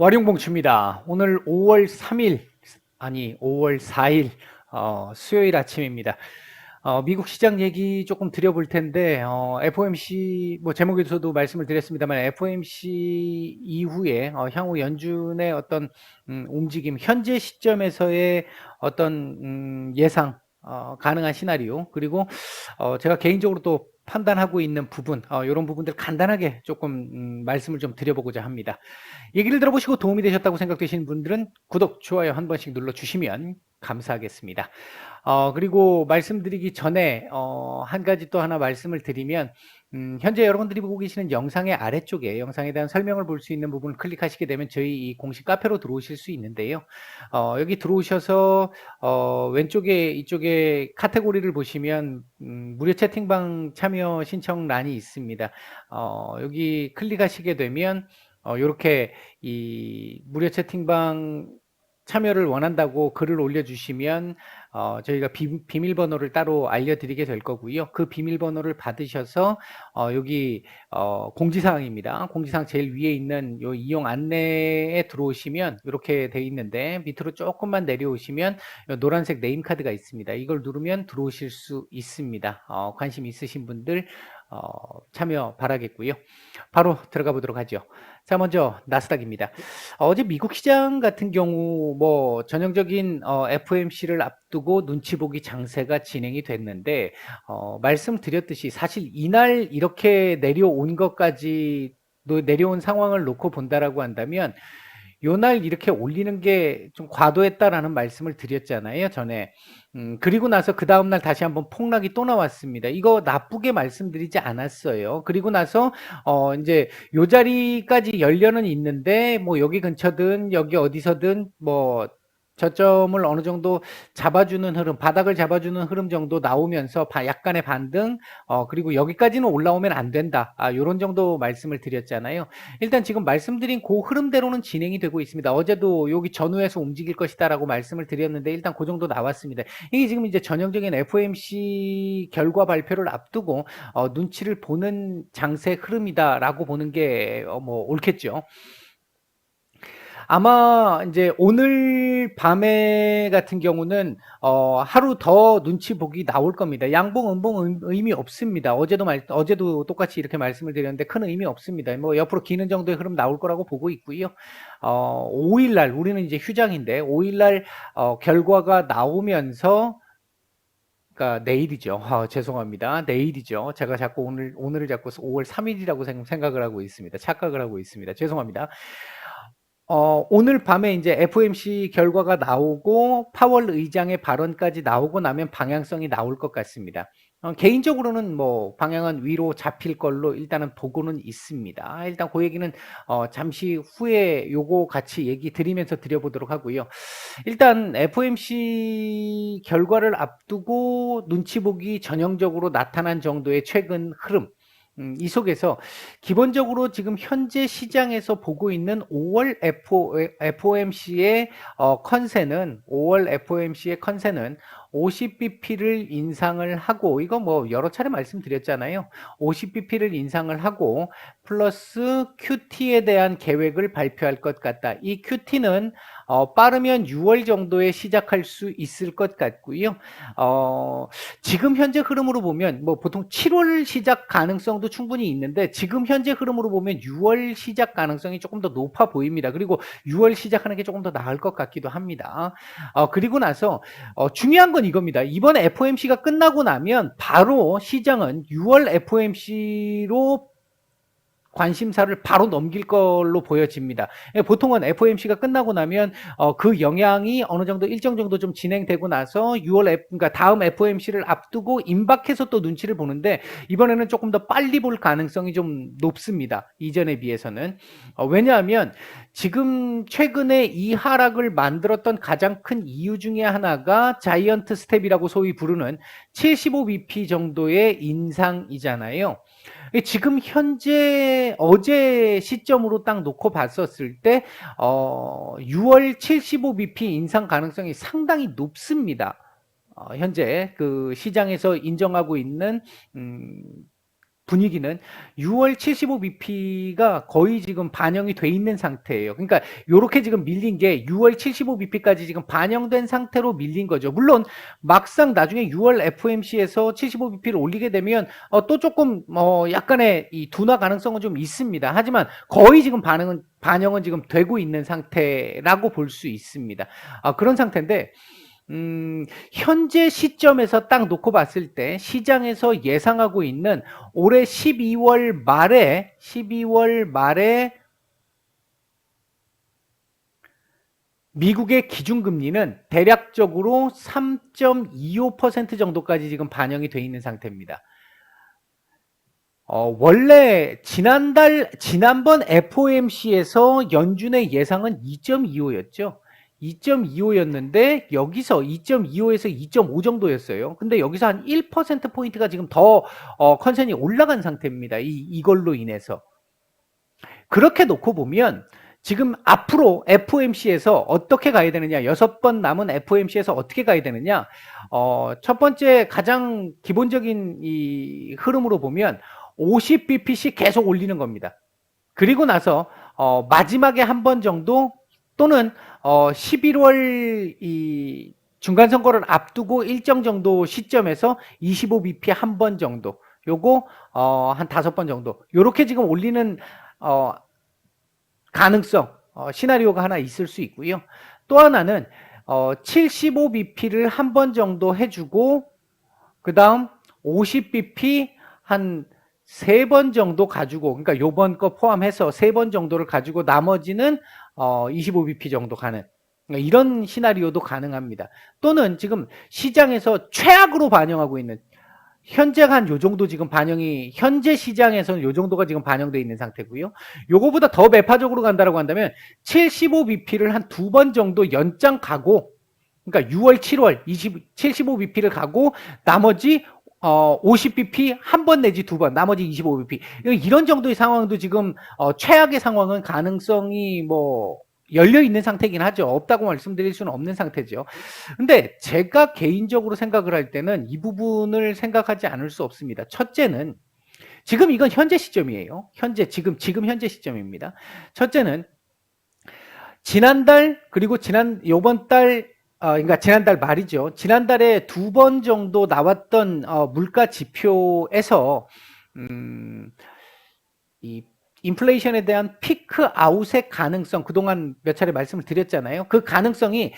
와룡봉추입니다. 오늘 5월 3일, 아니 5월 4일 수요일 아침입니다. 미국 시장 얘기 조금 드려볼 텐데 FOMC 뭐 제목에서도 말씀을 드렸습니다만 FOMC 이후에 향후 연준의 어떤 움직임, 현재 시점에서의 어떤 예상 가능한 시나리오, 그리고 제가 개인적으로 또 판단하고 있는 부분, 이런 부분들 간단하게 조금 말씀을 좀 드려보고자 합니다. 얘기를 들어보시고 도움이 되셨다고 생각되시는 분들은 구독, 좋아요 한 번씩 눌러주시면 감사하겠습니다. 그리고 말씀드리기 전에 한 가지 또 하나 말씀을 드리면 현재 여러분들이 보고 계시는 영상의 아래쪽에 영상에 대한 설명을 볼 수 있는 부분을 클릭하시게 되면 저희 이 공식 카페로 들어오실 수 있는데요. 여기 들어오셔서 왼쪽에 이쪽에 카테고리를 보시면 무료 채팅방 참여 신청란이 있습니다. 여기 클릭하시게 되면 이렇게 이 무료 채팅방 참여를 원한다고 글을 올려주시면 저희가 비밀번호를 따로 알려드리게 될 거고요. 그 비밀번호를 받으셔서 여기 공지사항입니다. 공지사항 제일 위에 있는 요 이용 안내에 들어오시면 이렇게 돼 있는데 밑으로 조금만 내려오시면 노란색 네임카드가 있습니다. 이걸 누르면 들어오실 수 있습니다. 관심 있으신 분들 참여 바라겠고요. 바로 들어가 보도록 하죠. 자, 먼저 나스닥입니다. 어제 미국 시장 같은 경우 뭐 전형적인 FOMC를 앞두고 눈치 보기 장세가 진행이 됐는데 말씀드렸듯이 사실 이날 이렇게 내려온 것까지 내려온 상황을 놓고 본다라고 한다면 요날 이렇게 올리는 게 좀 과도했다라는 말씀을 드렸잖아요, 전에. 그리고 나서 그 다음날 다시 한번 폭락이 또 나왔습니다. 이거 나쁘게 말씀드리지 않았어요. 그리고 나서 이제 요 자리까지 열려는 있는데 뭐 여기 근처든 여기 어디서든 뭐 저점을 어느 정도 잡아주는 흐름, 바닥을 잡아주는 흐름 정도 나오면서 약간의 반등, 그리고 여기까지는 올라오면 안 된다. 요런 정도 말씀을 드렸잖아요. 일단 지금 말씀드린 그 흐름대로는 진행이 되고 있습니다. 어제도 여기 전후에서 움직일 것이다라고 말씀을 드렸는데 일단 그 정도 나왔습니다. 이게 지금 이제 전형적인 FOMC 결과 발표를 앞두고 눈치를 보는 장세 흐름이다라고 보는 게 뭐 옳겠죠. 아마 이제 오늘 밤에 같은 경우는 하루 더 눈치 보기 나올 겁니다. 양봉, 음봉 의미 없습니다. 어제도 똑같이 이렇게 말씀을 드렸는데 큰 의미 없습니다. 뭐 옆으로 기는 정도의 흐름 나올 거라고 보고 있고요. 5일날 우리는 이제 휴장인데 5일날 결과가 나오면서 그러니까 내일이죠. 죄송합니다. 내일이죠. 제가 자꾸 오늘을 자꾸 5월 3일이라고 생각을 하고 있습니다. 착각을 하고 있습니다. 죄송합니다. 오늘 밤에 이제 FOMC 결과가 나오고 파월 의장의 발언까지 나오고 나면 방향성이 나올 것 같습니다. 개인적으로는 뭐 방향은 위로 잡힐 걸로 일단은 보고는 있습니다. 일단 그 얘기는 잠시 후에 요거 같이 얘기 드리면서 드려보도록 하고요. 일단 FOMC 결과를 앞두고 눈치 보기 전형적으로 나타난 정도의 최근 흐름, 이 속에서 기본적으로 지금 현재 시장에서 보고 있는 5월 FOMC의 컨센은 5월 FOMC의 컨센은 50bp를 인상을 하고, 이거 뭐 여러 차례 말씀드렸잖아요. 50bp를 인상을 하고 플러스 QT에 대한 계획을 발표할 것 같다. 이 QT는 빠르면 6월 정도에 시작할 수 있을 것 같고요. 지금 현재 흐름으로 보면 뭐 보통 7월 시작 가능성도 충분히 있는데 지금 현재 흐름으로 보면 6월 시작 가능성이 조금 더 높아 보입니다. 그리고 6월 시작하는 게 조금 더 나을 것 같기도 합니다. 그리고 나서 중요한 건 이겁니다. 이번 FOMC가 끝나고 나면 바로 시장은 6월 FOMC로 관심사를 바로 넘길 걸로 보여집니다. 보통은 FOMC가 끝나고 나면 그 영향이 어느 정도 일정 정도 좀 진행되고 나서 그러니까 다음 FOMC를 앞두고 임박해서 또 눈치를 보는데 이번에는 조금 더 빨리 볼 가능성이 좀 높습니다. 이전에 비해서는. 왜냐하면 지금 최근에 이 하락을 만들었던 가장 큰 이유 중에 하나가 자이언트 스텝이라고 소위 부르는 75bp 정도의 인상이잖아요. 지금 현재 어제 시점으로 딱 놓고 봤었을 때 6월 75bp 인상 가능성이 상당히 높습니다. 현재 그 시장에서 인정하고 있는 분위기는 6월 75bp가 거의 지금 반영이 돼 있는 상태예요. 그러니까 요렇게 지금 밀린 게 6월 75bp까지 지금 반영된 상태로 밀린 거죠. 물론 막상 나중에 6월 FOMC에서 75bp를 올리게 되면 또 조금 약간의 이 둔화 가능성은 좀 있습니다. 하지만 거의 지금 반영은 지금 되고 있는 상태라고 볼 수 있습니다. 그런 상태인데 현재 시점에서 딱 놓고 봤을 때 시장에서 예상하고 있는 올해 12월 말에 미국의 기준금리는 대략적으로 3.25% 정도까지 지금 반영이 돼 있는 상태입니다. 원래 지난번 FOMC에서 연준의 예상은 2.25였죠. 2.25였는데 여기서 2.25에서 2.5 정도였어요. 근데 여기서 한 1%포인트가 지금 더 컨센이 올라간 상태입니다. 이걸로 인해서. 그렇게 놓고 보면 지금 앞으로 FOMC에서 어떻게 가야 되느냐, 6번 남은 FOMC에서 어떻게 가야 되느냐, 첫 번째 가장 기본적인 이 흐름으로 보면 50bp씩 계속 올리는 겁니다. 그리고 나서 마지막에 한 번 정도 또는 11월 이 중간 선거를 앞두고 일정 정도 시점에서 25bp 한 번 정도, 요거 한 5번 정도, 요렇게 지금 올리는 가능성 시나리오가 하나 있을 수 있고요. 또 하나는 75bp를 한 번 정도 해주고 그 다음 50bp 한 3번 정도 가지고, 그러니까 요번 거 포함해서 3번 정도를 가지고 나머지는 25bp 정도 가는, 그러니까 이런 시나리오도 가능합니다. 또는 지금 시장에서 최악으로 반영하고 있는, 현재가 한 요 정도 지금 반영이, 현재 시장에서는 요 정도가 지금 반영되어 있는 상태고요. 요거보다 더 매파적으로 간다라고 한다면 75bp를 한 2번 정도 연장 가고, 그러니까 6월, 7월 75bp를 가고 나머지 50bp 한 번 내지 2번, 나머지 25bp. 이런 정도의 상황도 지금 최악의 상황은 가능성이 뭐 열려 있는 상태이긴 하죠. 없다고 말씀드릴 수는 없는 상태죠. 근데 제가 개인적으로 생각을 할 때는 이 부분을 생각하지 않을 수 없습니다. 첫째는 지금 이건 현재 시점이에요. 지금 현재 시점입니다. 첫째는 지난달 그리고 요번 달 그러니까 지난달 말이죠. 지난달에 2번 정도 나왔던 물가 지표에서 이 인플레이션에 대한 피크 아웃의 가능성, 그동안 몇 차례 말씀을 드렸잖아요. 그 가능성에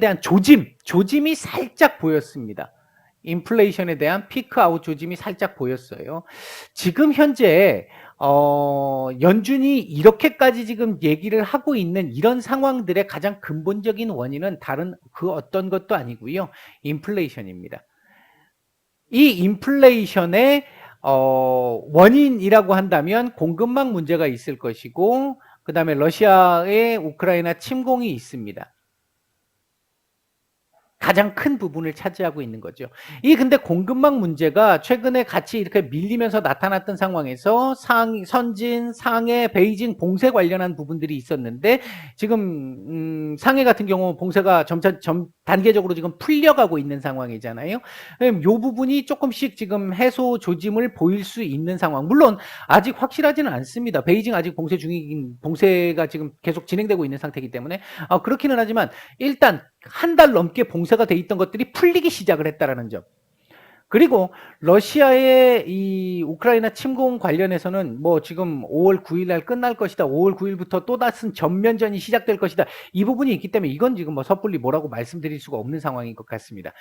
대한 조짐이 살짝 보였습니다. 인플레이션에 대한 피크 아웃 조짐이 살짝 보였어요. 지금 현재 연준이 이렇게까지 지금 얘기를 하고 있는 이런 상황들의 가장 근본적인 원인은 다른 그 어떤 것도 아니고요. 인플레이션입니다. 이 인플레이션의 원인이라고 한다면 공급망 문제가 있을 것이고, 그 다음에 러시아의 우크라이나 침공이 있습니다. 가장 큰 부분을 차지하고 있는 거죠. 이 근데 공급망 문제가 최근에 같이 이렇게 밀리면서 나타났던 상황에서 선진, 상해, 베이징 봉쇄 관련한 부분들이 있었는데 지금 상해 같은 경우 봉쇄가 단계적으로 지금 풀려가고 있는 상황이잖아요. 이 부분이 조금씩 지금 해소 조짐을 보일 수 있는 상황. 물론 아직 확실하지는 않습니다. 베이징 아직 봉쇄가 지금 계속 진행되고 있는 상태이기 때문에 그렇기는 하지만 일단 한 달 넘게 봉쇄가 돼 있던 것들이 풀리기 시작을 했다라는 점. 그리고 러시아의 이 우크라이나 침공 관련해서는 뭐 지금 5월 9일 날 끝날 것이다. 5월 9일부터 또 다른 전면전이 시작될 것이다. 이 부분이 있기 때문에 이건 지금 뭐 섣불리 뭐라고 말씀드릴 수가 없는 상황인 것 같습니다.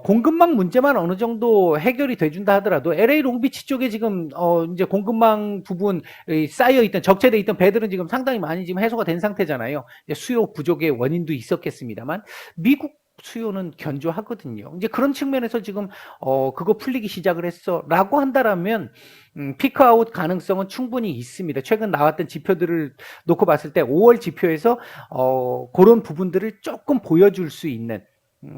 공급망 문제만 어느 정도 해결이 돼준다 하더라도 LA 롱비치 쪽에 지금 이제 공급망 부분 쌓여 있던, 적체돼 있던 배들은 지금 상당히 많이 지금 해소가 된 상태잖아요. 수요 부족의 원인도 있었겠습니다만 미국 수요는 견조하거든요. 이제 그런 측면에서 지금 그거 풀리기 시작을 했어라고 한다라면 피크아웃 가능성은 충분히 있습니다. 최근 나왔던 지표들을 놓고 봤을 때 5월 지표에서 그런 부분들을 조금 보여줄 수 있는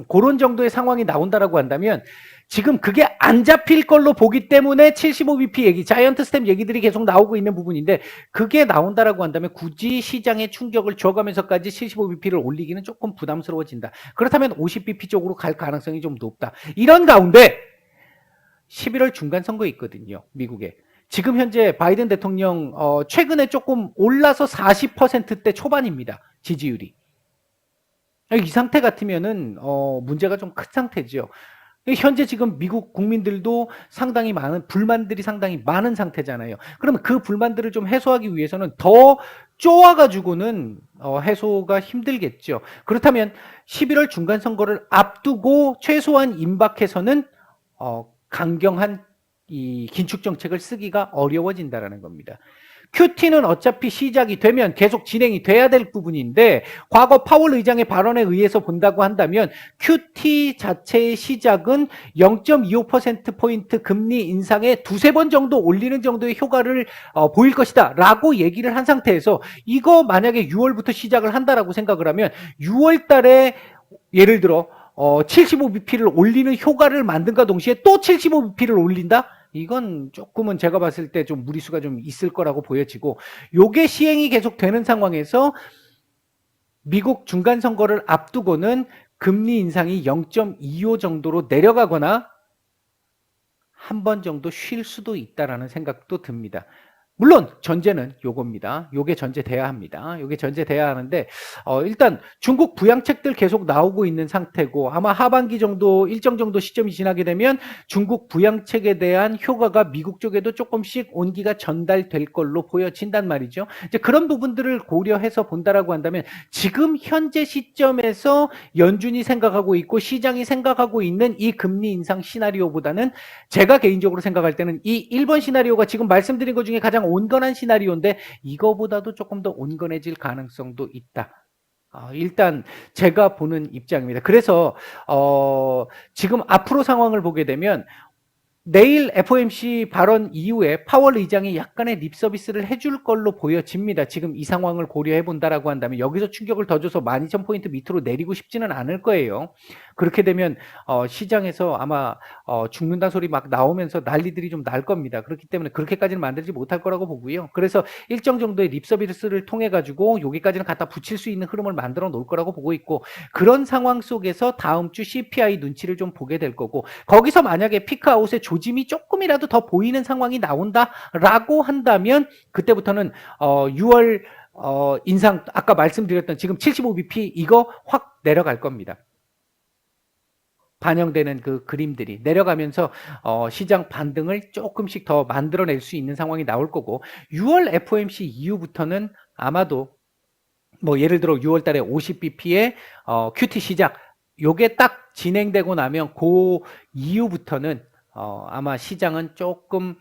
그런 정도의 상황이 나온다라고 한다면 지금 그게 안 잡힐 걸로 보기 때문에 75bp 얘기, 자이언트 스텝 얘기들이 계속 나오고 있는 부분인데 그게 나온다라고 한다면 굳이 시장에 충격을 줘가면서까지 75bp를 올리기는 조금 부담스러워진다. 그렇다면 50bp 쪽으로 갈 가능성이 좀 높다. 이런 가운데 11월 중간 선거 있거든요, 미국에. 지금 현재 바이든 대통령 최근에 조금 올라서 40%대 초반입니다, 지지율이. 이 상태 같으면은 문제가 좀 큰 상태죠. 현재 지금 미국 국민들도 상당히 많은 불만들이 상당히 많은 상태잖아요. 그러면 그 불만들을 좀 해소하기 위해서는 더 쪼아가지고는 해소가 힘들겠죠. 그렇다면 11월 중간 선거를 앞두고 최소한 임박해서는 강경한 이 긴축 정책을 쓰기가 어려워진다라는 겁니다. QT는 어차피 시작이 되면 계속 진행이 돼야 될 부분인데, 과거 파월 의장의 발언에 의해서 본다고 한다면 QT 자체의 시작은 0.25%포인트 금리 인상에 두세 번 정도 올리는 정도의 효과를 보일 것이다 라고 얘기를 한 상태에서, 이거 만약에 6월부터 시작을 한다라고 생각을 하면 6월 달에 예를 들어 75bp를 올리는 효과를 만든과 동시에 또 75bp를 올린다? 이건 조금은 제가 봤을 때 좀 무리수가 좀 있을 거라고 보여지고, 요게 시행이 계속 되는 상황에서 미국 중간 선거를 앞두고는 금리 인상이 0.25 정도로 내려가거나 한 번 정도 쉴 수도 있다라는 생각도 듭니다. 물론 전제는 요겁니다. 요게 전제돼야 합니다. 요게 전제돼야 하는데 일단 중국 부양책들 계속 나오고 있는 상태고, 아마 하반기 정도 일정 정도 시점이 지나게 되면 중국 부양책에 대한 효과가 미국 쪽에도 조금씩 온기가 전달될 걸로 보여진단 말이죠. 이제 그런 부분들을 고려해서 본다라고 한다면 지금 현재 시점에서 연준이 생각하고 있고 시장이 생각하고 있는 이 금리 인상 시나리오보다는, 제가 개인적으로 생각할 때는 이 1번 시나리오가 지금 말씀드린 것 중에 가장 온건한 시나리오인데 이거보다도 조금 더 온건해질 가능성도 있다. 일단 제가 보는 입장입니다. 그래서 지금 앞으로 상황을 보게 되면 내일 FOMC 발언 이후에 파월 의장이 약간의 립 서비스를 해줄 걸로 보여집니다. 지금 이 상황을 고려해 본다라고 한다면 여기서 충격을 더 줘서 12,000포인트 밑으로 내리고 싶지는 않을 거예요. 그렇게 되면 시장에서 아마 죽는다 소리 막 나오면서 난리들이 좀 날 겁니다. 그렇기 때문에 그렇게까지는 만들지 못할 거라고 보고요. 그래서 일정 정도의 립 서비스를 통해 가지고 여기까지는 갖다 붙일 수 있는 흐름을 만들어 놓을 거라고 보고 있고, 그런 상황 속에서 다음 주 CPI 눈치를 좀 보게 될 거고, 거기서 만약에 피크아웃의 조짐이 조금이라도 더 보이는 상황이 나온다라고 한다면 그때부터는 6월 인상, 아까 말씀드렸던 지금 75bp 이거 확 내려갈 겁니다. 반영되는 그 그림들이 내려가면서 시장 반등을 조금씩 더 만들어낼 수 있는 상황이 나올 거고, 6월 FOMC 이후부터는 아마도 뭐 예를 들어 6월 달에 50bp의 QT 시작, 요게 딱 진행되고 나면 그 이후부터는 아마 시장은 조금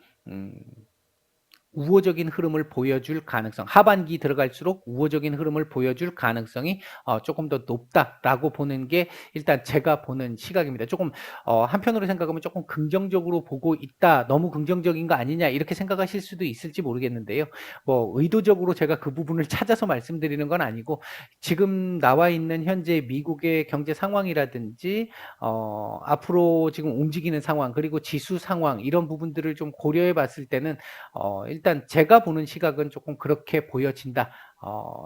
우호적인 흐름을 보여줄 가능성, 하반기 들어갈수록 우호적인 흐름을 보여줄 가능성이 조금 더 높다라고 보는 게 일단 제가 보는 시각입니다. 조금 한편으로 생각하면 조금 긍정적으로 보고 있다, 너무 긍정적인 거 아니냐 이렇게 생각하실 수도 있을지 모르겠는데요. 뭐 의도적으로 제가 그 부분을 찾아서 말씀드리는 건 아니고, 지금 나와 있는 현재 미국의 경제 상황이라든지 앞으로 지금 움직이는 상황, 그리고 지수 상황, 이런 부분들을 좀 고려해 봤을 때는 일단 제가 보는 시각은 조금 그렇게 보여진다.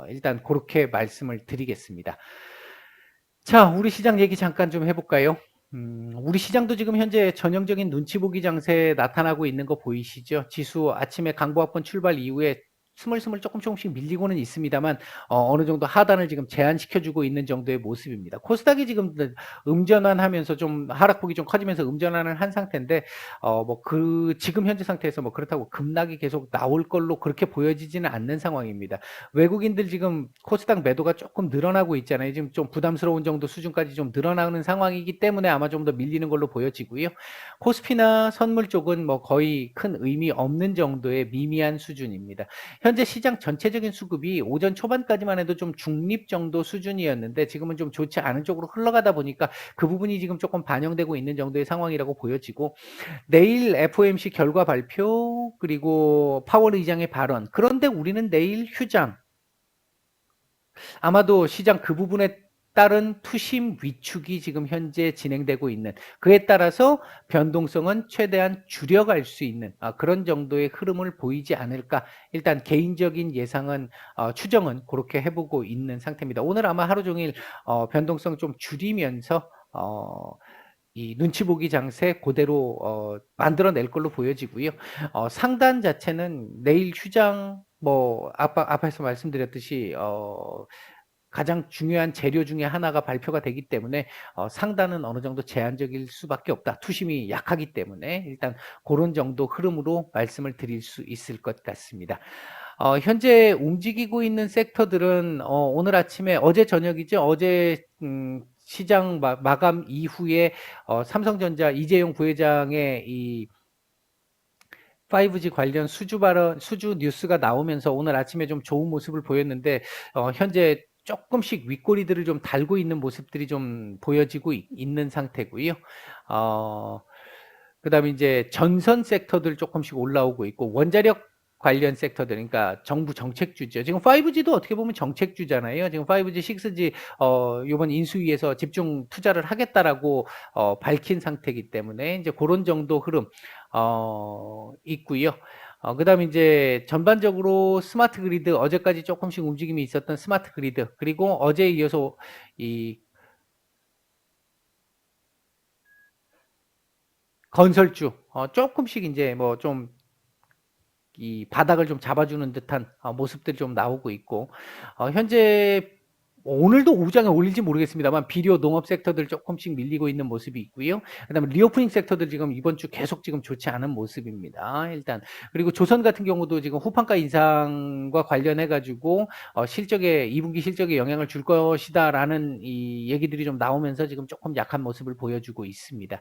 일단 그렇게 말씀을 드리겠습니다. 자, 우리 시장 얘기 잠깐 좀 해볼까요? 우리 시장도 지금 현재 전형적인 눈치 보기 장세에 나타나고 있는 거 보이시죠? 지수 아침에 강보합권 출발 이후에 스물스물 조금씩 밀리고는 있습니다만 어느 정도 하단을 지금 제한시켜주고 있는 정도의 모습입니다. 코스닥이 지금 음전환하면서 좀 하락폭이 좀 커지면서 음전환을 한 상태인데 뭐 지금 현재 상태에서 뭐 그렇다고 급락이 계속 나올 걸로 그렇게 보여지지는 않는 상황입니다. 외국인들 지금 코스닥 매도가 조금 늘어나고 있잖아요. 지금 좀 부담스러운 정도 수준까지 좀 늘어나는 상황이기 때문에 아마 좀 더 밀리는 걸로 보여지고요. 코스피나 선물 쪽은 뭐 거의 큰 의미 없는 정도의 미미한 수준입니다. 현재 시장 전체적인 수급이 오전 초반까지만 해도 좀 중립 정도 수준이었는데 지금은 좀 좋지 않은 쪽으로 흘러가다 보니까 그 부분이 지금 조금 반영되고 있는 정도의 상황이라고 보여지고, 내일 FOMC 결과 발표 그리고 파월 의장의 발언, 그런데 우리는 내일 휴장, 아마도 시장 그 부분에 따른 투심 위축이 지금 현재 진행되고 있는, 그에 따라서 변동성은 최대한 줄여갈 수 있는 그런 정도의 흐름을 보이지 않을까, 일단 개인적인 예상은 추정은 그렇게 해보고 있는 상태입니다. 오늘 아마 하루 종일 변동성 좀 줄이면서 이 눈치 보기 장세 그대로 만들어낼 걸로 보여지고요. 상단 자체는 내일 휴장 뭐 앞에서 말씀드렸듯이 가장 중요한 재료 중에 하나가 발표가 되기 때문에 상단은 어느 정도 제한적일 수밖에 없다. 투심이 약하기 때문에 일단 그런 정도 흐름으로 말씀을 드릴 수 있을 것 같습니다. 현재 움직이고 있는 섹터들은 오늘 아침에 어제 저녁이죠. 어제 시장 마감 이후에 삼성전자 이재용 부회장의 이 5G 관련 수주 뉴스가 나오면서 오늘 아침에 좀 좋은 모습을 보였는데 현재 조금씩 윗꼬리들을 좀 달고 있는 모습들이 좀 보여지고 있는 상태고요. 그다음에 이제 전선 섹터들 조금씩 올라오고 있고 원자력 관련 섹터들, 그러니까 정부 정책주죠. 지금 5G도 어떻게 보면 정책주잖아요. 지금 5G, 6G 이번 인수위에서 집중 투자를 하겠다라고 밝힌 상태이기 때문에 이제 그런 정도 흐름 있고요. 그다음에 이제 전반적으로 스마트 그리드, 어제까지 조금씩 움직임이 있었던 스마트 그리드, 그리고 어제에 이어서 이 건설주 조금씩 이제 뭐 좀 이 바닥을 좀 잡아주는 듯한 모습들이 좀 나오고 있고 현재 오늘도 오후장에 올릴지 모르겠습니다만 비료 농업 섹터들 조금씩 밀리고 있는 모습이 있고요. 그다음에 리오프닝 섹터들 지금 이번 주 계속 지금 좋지 않은 모습입니다. 일단 그리고 조선 같은 경우도 지금 후판가 인상과 관련해 가지고 실적에 2분기 실적에 영향을 줄 것이다라는 이 얘기들이 좀 나오면서 지금 조금 약한 모습을 보여주고 있습니다.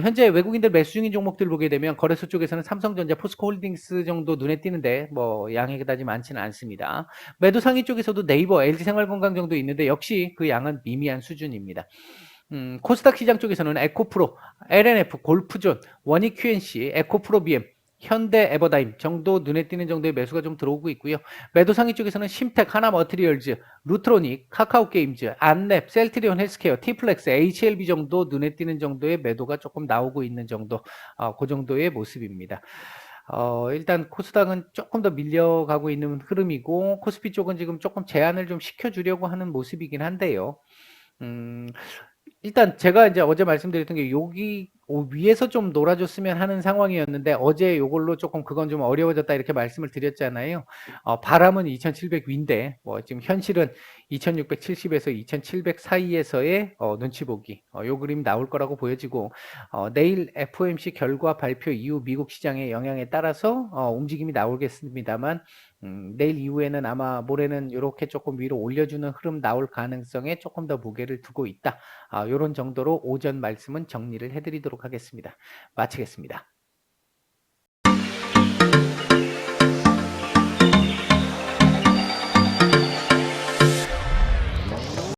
현재 외국인들 매수 중인 종목들 보게 되면 거래소 쪽에서는 삼성전자, 포스코홀딩스 정도 눈에 띄는데 뭐 양이 그다지 많지는 않습니다. 매도 상위 쪽에서도 네이버, LG생활건강 정도 있는데 역시 그 양은 미미한 수준입니다. 코스닥 시장 쪽에서는 에코프로, LNF, 골프존, 원익 QNC, 에코프로 BM, 현대 에버다임 정도 눈에 띄는 정도의 매수가 좀 들어오고 있고요. 매도 상위 쪽에서는 심텍, 하나머티리얼즈, 루트로닉, 카카오게임즈, 안랩, 셀트리온 헬스케어, 티플렉스, HLB 정도 눈에 띄는 정도의 매도가 조금 나오고 있는 정도, 그 정도의 모습입니다. 일단 코스닥은 조금 더 밀려가고 있는 흐름이고 코스피 쪽은 지금 조금 제한을 좀 시켜주려고 하는 모습이긴 한데요. 음, 일단 제가 이제 어제 말씀드렸던 게 여기 위에서 좀 놀아줬으면 하는 상황이었는데 어제 요걸로 조금 그건 좀 어려워졌다 이렇게 말씀을 드렸잖아요. 바람은 2700 위인데 뭐 지금 현실은 2670에서 2700 사이에서의 눈치 보기 요 그림 나올 거라고 보여지고 내일 FOMC 결과 발표 이후 미국 시장의 영향에 따라서 움직임이 나오겠습니다만 내일 이후에는 아마 모레는 이렇게 조금 위로 올려주는 흐름 나올 가능성에 조금 더 무게를 두고 있다. 이런 정도로 오전 말씀은 정리를 해드리도록 하겠습니다. 마치겠습니다.